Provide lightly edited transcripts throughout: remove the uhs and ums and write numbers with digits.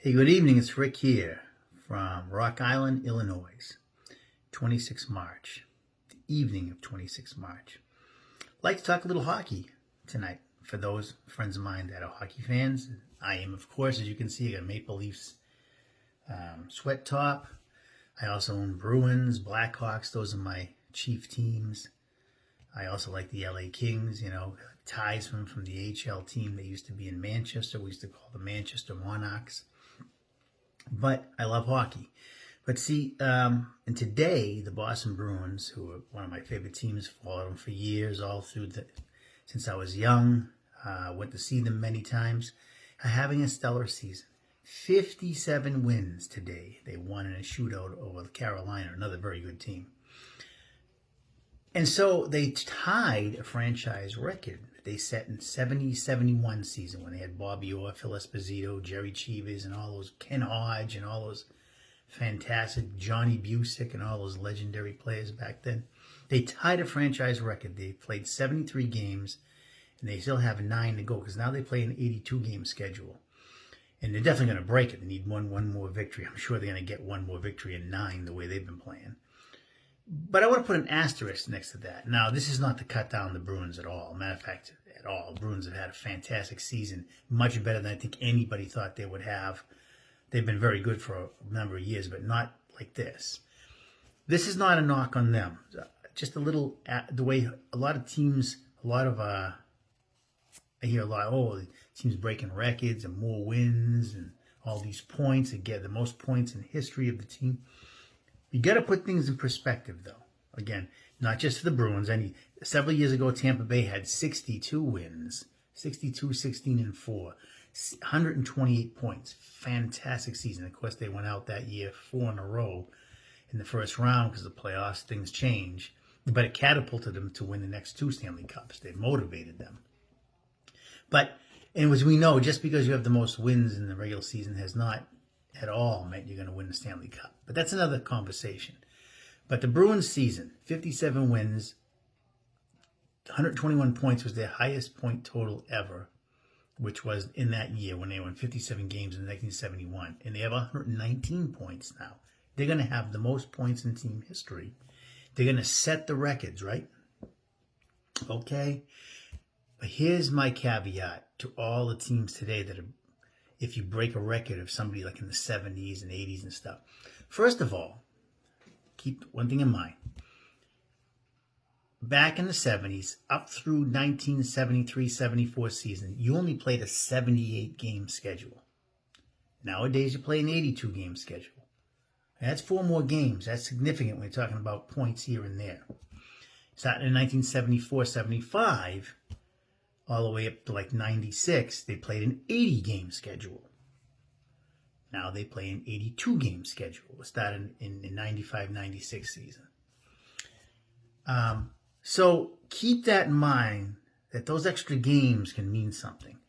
Hey, good evening. It's Rick here from Rock Island, Illinois. 26 March, the evening of 26 March. I'd like to talk a little hockey tonight for those friends of mine that are hockey fans. I am, of course, as you can see, I got a Maple Leafs sweat top. I also own Bruins, Blackhawks. Those are my chief teams. I also like the LA Kings, ties from the NHL team. They used to be in Manchester. We used to call the Manchester Monarchs. But I love hockey. But see, and today, the Boston Bruins, who are one of my favorite teams, followed them for years, since I was young, went to see them many times, are having a stellar season. 57 wins today. They won in a shootout over Carolina, another very good team. And so they tied a franchise record they set in 70-71 season when they had Bobby Orr, Phil Esposito, Jerry Cheevers, and all those, Ken Hodge, and all those fantastic Johnny Busick and all those legendary players back then. They tied a franchise record. They played 73 games, and they still have 9 to go because now they play an 82-game schedule. And they're definitely going to break it. They need one more victory. I'm sure they're going to get one more victory in 9 the way they've been playing. But I want to put an asterisk next to that. Now, this is not to cut down the Bruins at all. Matter of fact, at all. Bruins have had a fantastic season, much better than I think anybody thought they would have. They've been very good for a number of years, but not like this. This is not a knock on them. Just a little, the way a lot of teams, I hear a lot, the teams breaking records and more wins and all these points and get the most points in history of the team. You got to put things in perspective, though. Again, not just for the Bruins. Several years ago, Tampa Bay had 62 wins, 62, 16, and 4, 128 points. Fantastic season. Of course, they went out that year 4 in a row in the first round because the playoffs, things change. But it catapulted them to win the next 2 Stanley Cups. They motivated them. But, and as we know, just because you have the most wins in the regular season has not at all meant you're going to win the Stanley Cup. But that's another conversation. But the Bruins season, 57 wins, 121 points was their highest point total ever, which was in that year when they won 57 games in 1971. And they have 119 points now. They're going to have the most points in team history. They're going to set the records, right? Okay. But here's my caveat to all the teams today that are, if you break a record of somebody like in the 70s and 80s and stuff. First of all, keep one thing in mind. Back in the 70s, up through 1973-74 season, you only played a 78-game schedule. Nowadays, you play an 82-game schedule. And that's 4 more games. That's significant when you're talking about points here and there. Starting in 1974-75, all the way up to like 96, they played an 80-game schedule. Now they play an 82-game schedule. It started in the 95-96 season. So keep that in mind, that those extra games can mean something.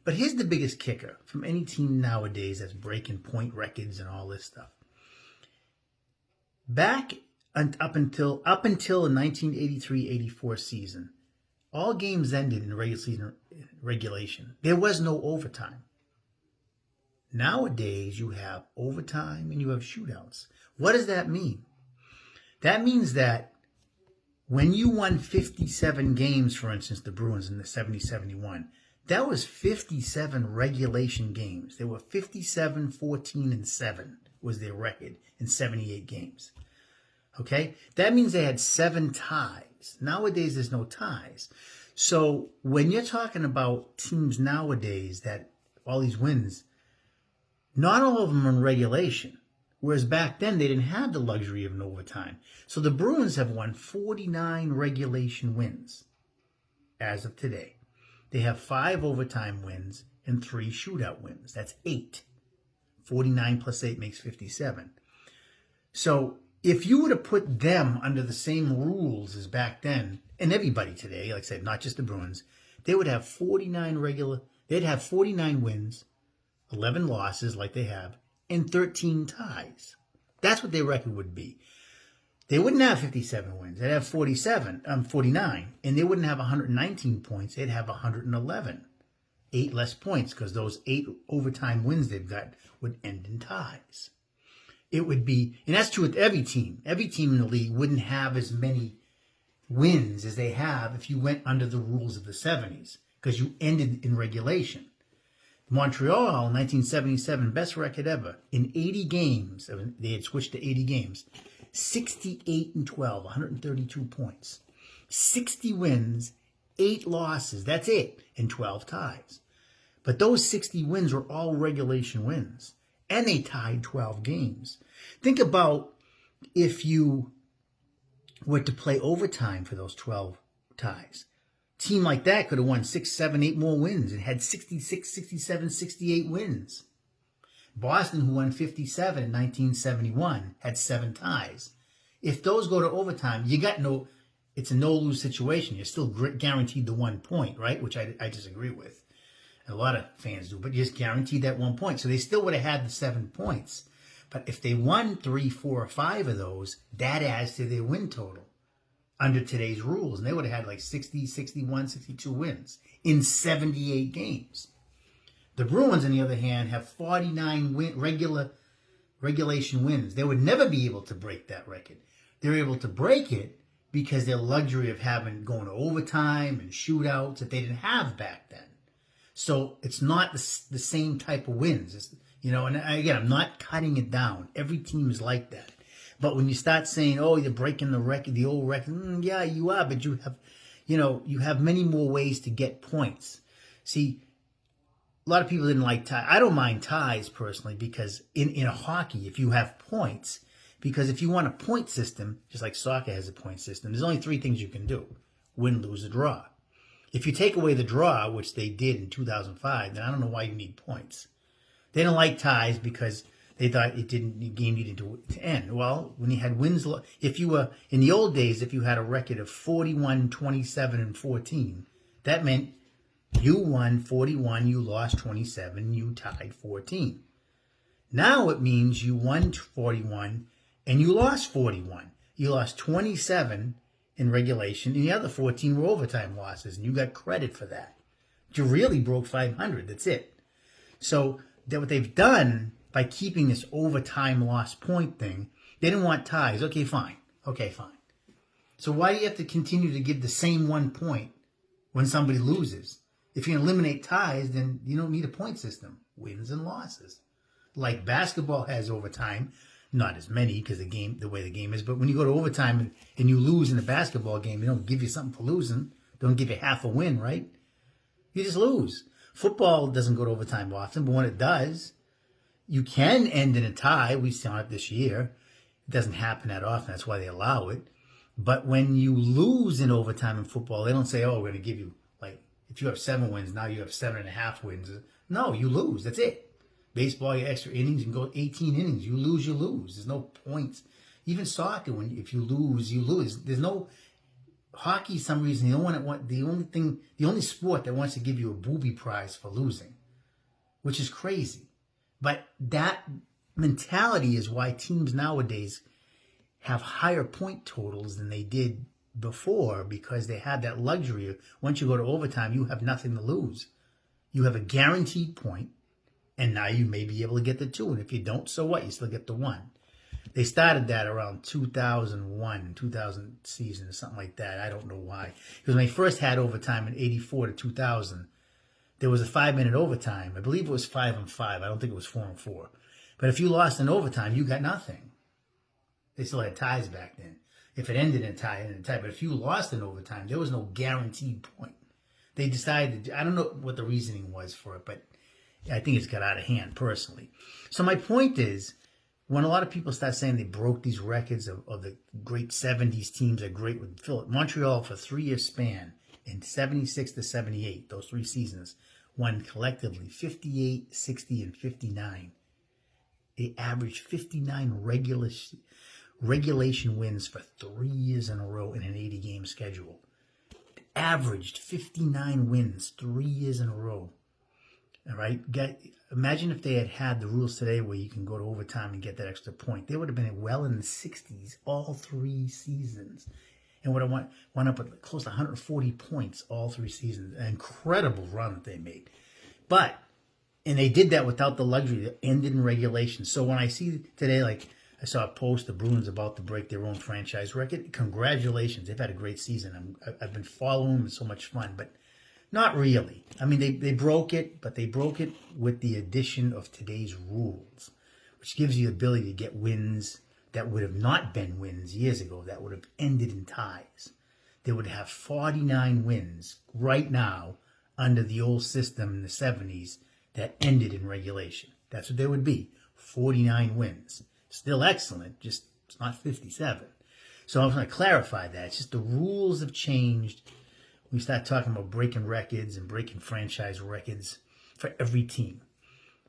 But here's the biggest kicker from any team nowadays that's breaking point records and all this stuff. Back up until the 1983-84 season, all games ended in regular season regulation. There was no overtime. Nowadays, you have overtime and you have shootouts. What does that mean? That means that when you won 57 games, for instance, the Bruins in the 70-71, that was 57 regulation games. They were 57, 14, and 7 was their record in 78 games. Okay? That means they had 7 ties. Nowadays, there's no ties. So when you're talking about teams nowadays that all these wins, not all of them are in regulation. Whereas back then, they didn't have the luxury of an overtime. So the Bruins have won 49 regulation wins as of today. They have 5 overtime wins and 3 shootout wins. That's 8. 49 plus 8 makes 57. So if you were to put them under the same rules as back then, and everybody today, like I said, not just the Bruins, they would have 49 wins, 11 losses like they have, and 13 ties. That's what their record would be. They wouldn't have 57 wins. They'd have 49, and they wouldn't have 119 points. They'd have 111. 8 less points because those 8 overtime wins they've got would end in ties. It would be, and that's true with every team. Every team in the league wouldn't have as many wins as they have if you went under the rules of the 70s because you ended in regulation. Montreal in 1977, best record ever. In 80 games, they had switched to 80 games, 68-12, 132 points. 60 wins, 8 losses, that's it, and 12 ties. But those 60 wins were all regulation wins, and they tied 12 games. Think about if you were to play overtime for those 12 ties. Team like that could have won 6, 7, 8 more wins and had 66, 67, 68 wins. Boston, who won 57 in 1971, had 7 ties. If those go to overtime, you got no, it's a no-lose situation. You're still guaranteed the 1 point, right? Which I disagree with. A lot of fans do, but you're just guaranteed that 1 point. So they still would have had the 7 points. But if they won 3, 4, or 5 of those, that adds to their win total under today's rules. And they would have had like 60, 61, 62 wins in 78 games. The Bruins, on the other hand, have 49 regulation wins. They would never be able to break that record. They're able to break it because their luxury of going to overtime and shootouts that they didn't have back then. So it's not the same type of wins. It's, and again, I'm not cutting it down. Every team is like that. But when you start saying, oh, you're breaking the record, the old record, yeah, you are, but you have many more ways to get points. See, a lot of people didn't like ties. I don't mind ties personally because in a hockey, if you have points, because if you want a point system, just like soccer has a point system, there's only 3 things you can do: win, lose, or draw. If you take away the draw, which they did in 2005, then I don't know why you need points. They don't like ties because they thought the game needed to end. Well, when you had wins, if you were, in the old days, if you had a record of 41, 27, and 14, that meant you won 41, you lost 27, you tied 14. Now it means you won 41 and you lost 41. You lost 27 in regulation, and the other 14 were overtime losses, and you got credit for that. But you really broke 500. That's it. So what they've done by keeping this overtime lost point thing, they didn't want ties. Okay, fine. So why do you have to continue to give the same 1 point when somebody loses? If you eliminate ties, then you don't need a point system. Wins and losses. Like basketball has overtime. Not as many because the way the game is, but when you go to overtime and you lose in a basketball game, they don't give you something for losing. They don't give you half a win, right? You just lose. Football doesn't go to overtime often, but when it does, you can end in a tie. We saw it this year. It doesn't happen that often. That's why they allow it. But when you lose in overtime in football, they don't say, oh, we're going to give you, like, if you have 7 wins, now you have 7.5 wins. No, you lose. That's it. Baseball, you extra innings, you can go 18 innings. You lose, you lose. There's no points. Even soccer, if you lose, you lose. There's no hockey. For some reason, the only sport that wants to give you a booby prize for losing, which is crazy. But that mentality is why teams nowadays have higher point totals than they did before, because they had that luxury of once you go to overtime, you have nothing to lose. You have a guaranteed point. And now you may be able to get the 2. And if you don't, so what? You still get the 1. They started that around 2001, 2000 season or something like that. I don't know why. Because when they first had overtime in 84 to 2000, there was a 5-minute overtime. I believe it was 5-on-5. I don't think it was 4-on-4. But if you lost in overtime, you got nothing. They still had ties back then. If it ended in a tie, it ended in a tie. But if you lost in overtime, there was no guaranteed point. They decided, I don't know what the reasoning was for it, but I think it's got out of hand personally. So my point is, when a lot of people start saying they broke these records of the great 70s teams are great with Philip, Montreal for a 3-year span in 76 to 78, those 3 seasons, won collectively 58, 60, and 59. They averaged 59 regulation wins for 3 years in a row in an 80-game schedule. Averaged 59 wins 3 years in a row. All right. Imagine if they had the rules today where you can go to overtime and get that extra point. They would have been well in the 60s all 3 seasons, and would have went up at close to 140 points all 3 seasons. An incredible run that they made. And they did that without the luxury. It ended in regulation. So when I see today, like I saw a post, the Bruins about to break their own franchise record. Congratulations. They've had a great season. I've been following them. It's so much fun, but not really. I mean, they broke it, but they broke it with the addition of today's rules, which gives you the ability to get wins that would have not been wins years ago, that would have ended in ties. They would have 49 wins right now under the old system in the 70s that ended in regulation. That's what they would be, 49 wins. Still excellent, just it's not 57. So I'm going to clarify that. It's just the rules have changed. We start talking about breaking records and breaking franchise records for every team.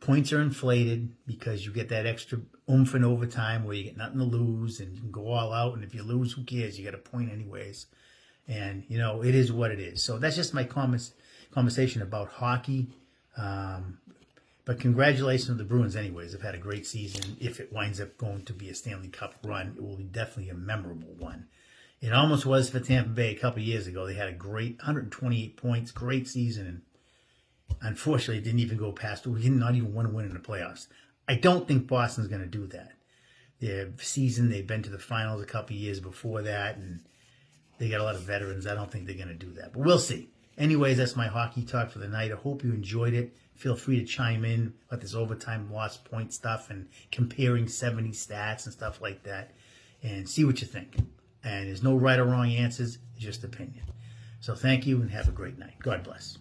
Points are inflated because you get that extra oomph in overtime where you get nothing to lose and you can go all out. And if you lose, who cares? You get a point anyways. And, you know, it is what it is. So that's just my conversation about hockey. But congratulations to the Bruins anyways. They've had a great season. If it winds up going to be a Stanley Cup run, it will be definitely a memorable one. It almost was for Tampa Bay a couple of years ago. They had a great 128 points, great season, and unfortunately, it didn't even go past. We did not even want to win in the playoffs. I don't think Boston's going to do that. Their season, they've been to the finals a couple of years before that, and they got a lot of veterans. I don't think they're going to do that, but we'll see. Anyways, that's my hockey talk for the night. I hope you enjoyed it. Feel free to chime in about this overtime lost point stuff and comparing 70 stats and stuff like that and see what you think. And there's no right or wrong answers, just opinion. So thank you and have a great night. God bless.